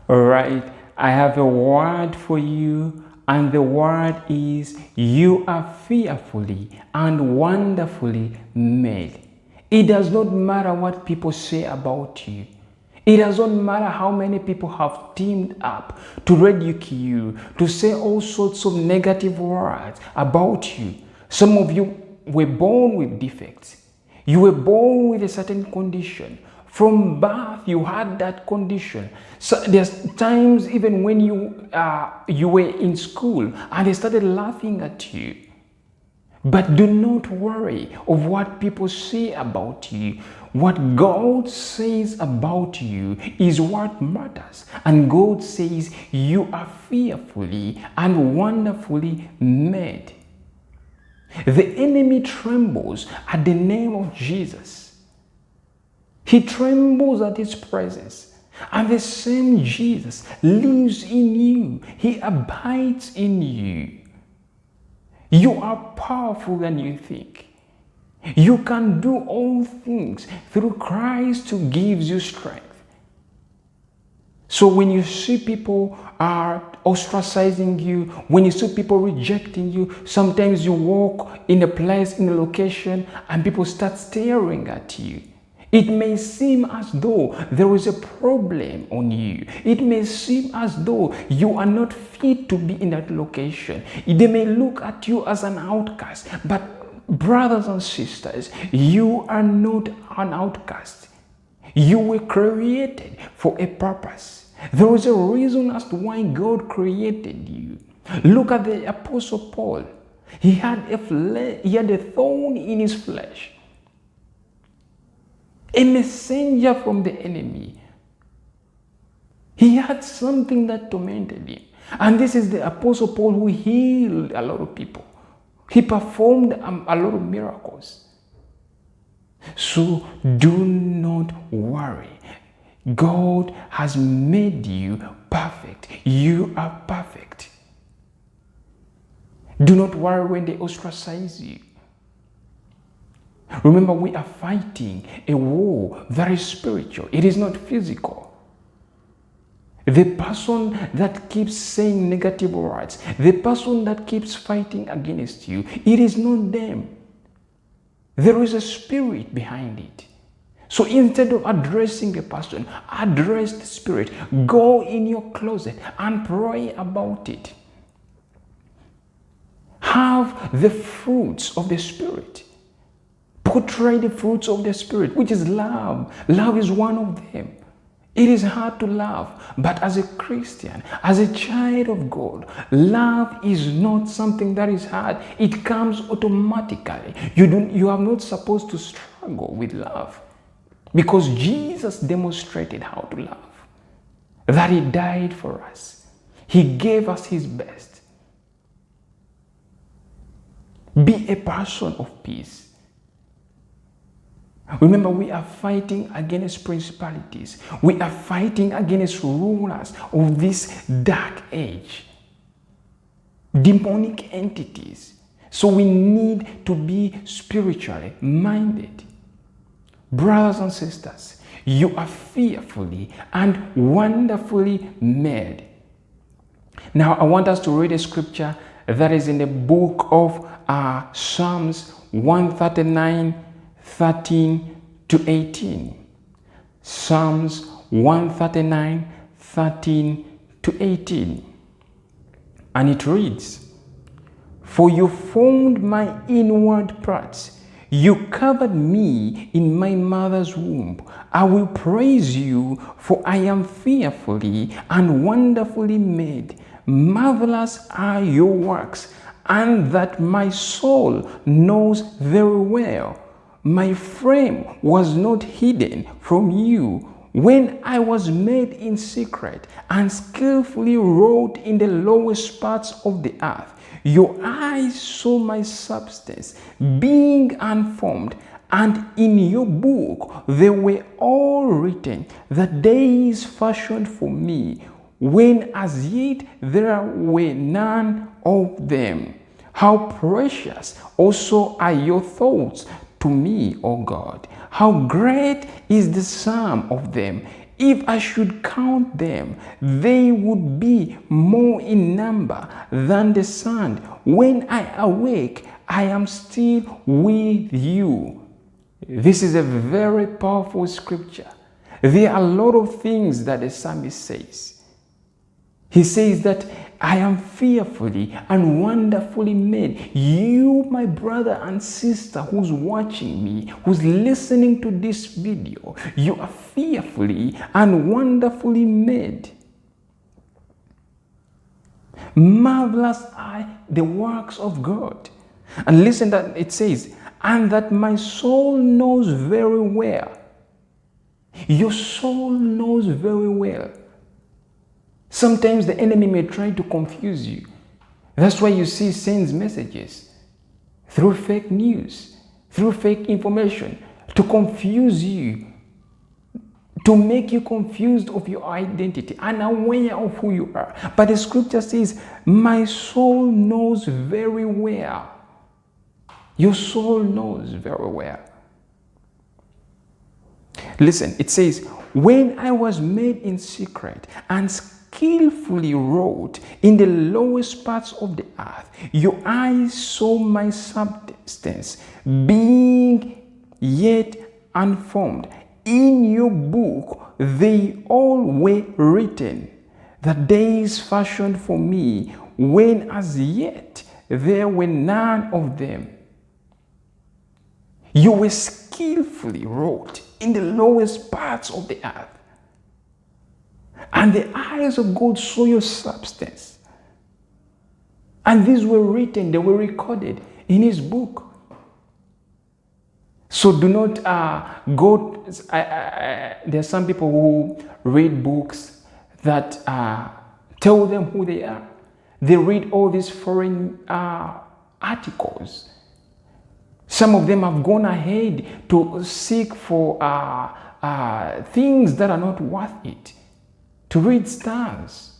All right, I have a word for you, and the word is you are fearfully and wonderfully made. It does not matter what people say about you. It doesn't matter how many people have teamed up to ridicule you, to say all sorts of negative words about you. Some of you were born with defects. You were born with a certain condition. From birth, you had that condition. So there's times even when you were in school and they started laughing at you. But do not worry of what people say about you. What God says about you is what matters. And God says you are fearfully and wonderfully made. The enemy trembles at the name of Jesus. He trembles at his presence. And the same Jesus lives in you. He abides in you. You are powerful than you think. You can do all things through Christ who gives you strength. So when you see people are ostracizing you, when you see people rejecting you, sometimes you walk in a place, in a location, and people start staring at you. It may seem as though there is a problem on you. It may seem as though you are not fit to be in that location. They may look at you as an outcast. But brothers and sisters, you are not an outcast. You were created for a purpose. There is a reason as to why God created you. Look at the Apostle Paul. He had a thorn in his flesh. A messenger from the enemy. He had something that tormented him. And this is the Apostle Paul who healed a lot of people. He performed a lot of miracles. So do not worry. God has made you perfect. You are perfect. Do not worry when they ostracize you. Remember, we are fighting a war that is spiritual. It is not physical. The person that keeps saying negative words, the person that keeps fighting against you, it is not them. There is a spirit behind it. So instead of addressing a person, address the spirit. Go in your closet and pray about it. Have the fruits of the spirit. Portray the fruits of the Spirit, which is love. Love is one of them. It is hard to love, but as a Christian, as a child of God, love is not something that is hard. It comes automatically. You are not supposed to struggle with love, because Jesus demonstrated how to love. That He died for us. He gave us His best. Be a person of peace. Remember, we are fighting against principalities. We are fighting against rulers of this dark age. Demonic entities. So we need to be spiritually minded. Brothers and sisters, you are fearfully and wonderfully made. Now, I want us to read a scripture that is in the book of Psalms 139, 13 to 18. Psalms 139, 13 to 18. And it reads, "For you formed my inward parts. You covered me in my mother's womb. I will praise you, for I am fearfully and wonderfully made. Marvelous are your works, and that my soul knows very well. My frame was not hidden from you when I was made in secret and skillfully wrought in the lowest parts of the earth. Your eyes saw my substance, being unformed, and in your book they were all written, the days fashioned for me, when as yet there were none of them. How precious also are your thoughts to me, O God. How great is the sum of them. If I should count them, they would be more in number than the sand. When I awake, I am still with you. This is a very powerful scripture. There are a lot of things that the psalmist says. He says that I am fearfully and wonderfully made. You, my brother and sister who's watching me, who's listening to this video, you are fearfully and wonderfully made. Marvelous are the works of God. And listen that it says, and that my soul knows very well. Your soul knows very well. Sometimes the enemy may try to confuse you. That's why you see sends messages through fake news, through fake information, to confuse you, to make you confused of your identity, unaware of who you are. But the scripture says, my soul knows very well. Your soul knows very well. Listen, it says, when I was made in secret and skillfully wrought in the lowest parts of the earth, your eyes saw my substance, being yet unformed. In your book they all were written, the days fashioned for me, when as yet there were none of them. You were skillfully wrought in the lowest parts of the earth. And the eyes of God saw your substance. And these were written, they were recorded in his book. So do not go, there are some people who read books that tell them who they are. They read all these foreign articles. Some of them have gone ahead to seek for things that are not worth it, to read stars.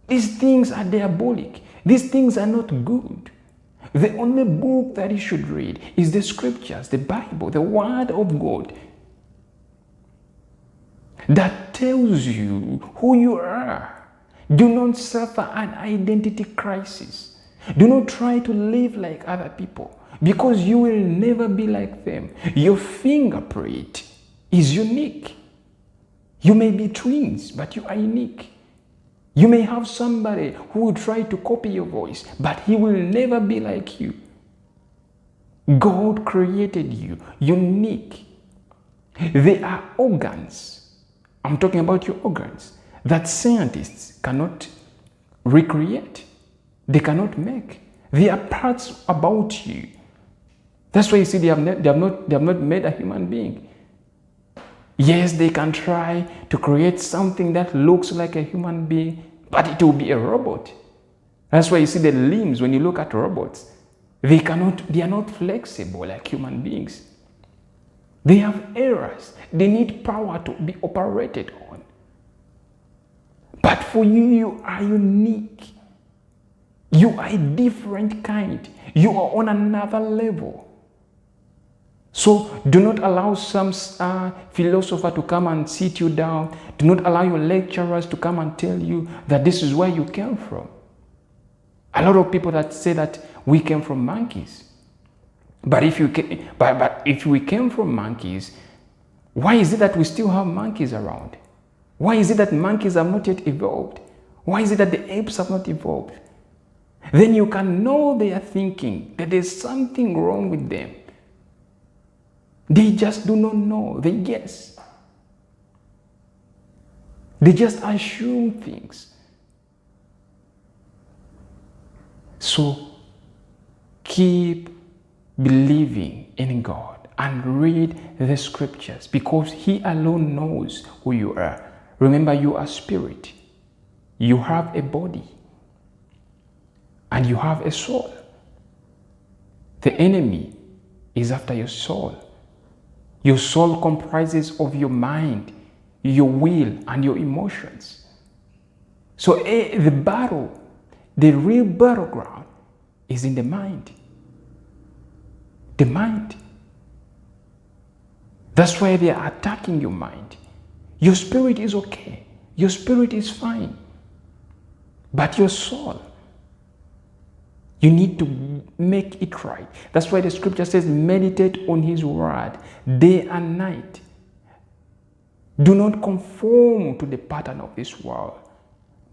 These things are diabolic. These things are not good. The only book that you should read is the scriptures, the Bible, the Word of God, that tells you who you are. Do not suffer an identity crisis. Do not try to live like other people, because you will never be like them. Your fingerprint is unique. You may be twins, but you are unique. You may have somebody who will try to copy your voice, but he will never be like you. God created you unique. There are organs, I'm talking about your organs, that scientists cannot recreate. They cannot make. There are parts about you. That's why you see they have not made a human being. Yes, they can try to create something that looks like a human being, but it will be a robot. That's why you see the limbs, when you look at robots, they are not flexible like human beings. They have errors. They need power to be operated on. But for you, you are unique. You are a different kind. You are on another level. So do not allow some philosopher to come and sit you down. Do not allow your lecturers to come and tell you that this is where you came from. A lot of people that say that we came from monkeys. But if we came from monkeys, why is it that we still have monkeys around? Why is it that monkeys have not yet evolved? Why is it that the apes have not evolved? Then you can know they are thinking that there's something wrong with them. They just do not know. They guess. They just assume things. So keep believing in God and read the scriptures, because He alone knows who you are. Remember, you are spirit. You have a body. And you have a soul. The enemy is after your soul. Your soul comprises of your mind, your will, and your emotions. So the battle, the real battleground, is in the mind. The mind. That's why they are attacking your mind. Your spirit is okay. Your spirit is fine. But your soul, you need to make it right. That's why the scripture says, meditate on his word day and night. Do not conform to the pattern of this world,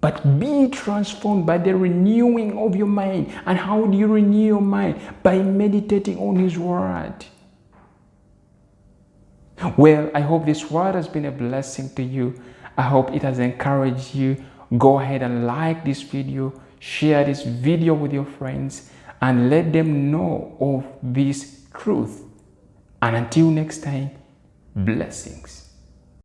but be transformed by the renewing of your mind. And how do you renew your mind? By meditating on his word. Well, I hope this word has been a blessing to you. I hope it has encouraged you. Go ahead and like this video, share this video with your friends, and let them know of this truth. And until next time, blessings.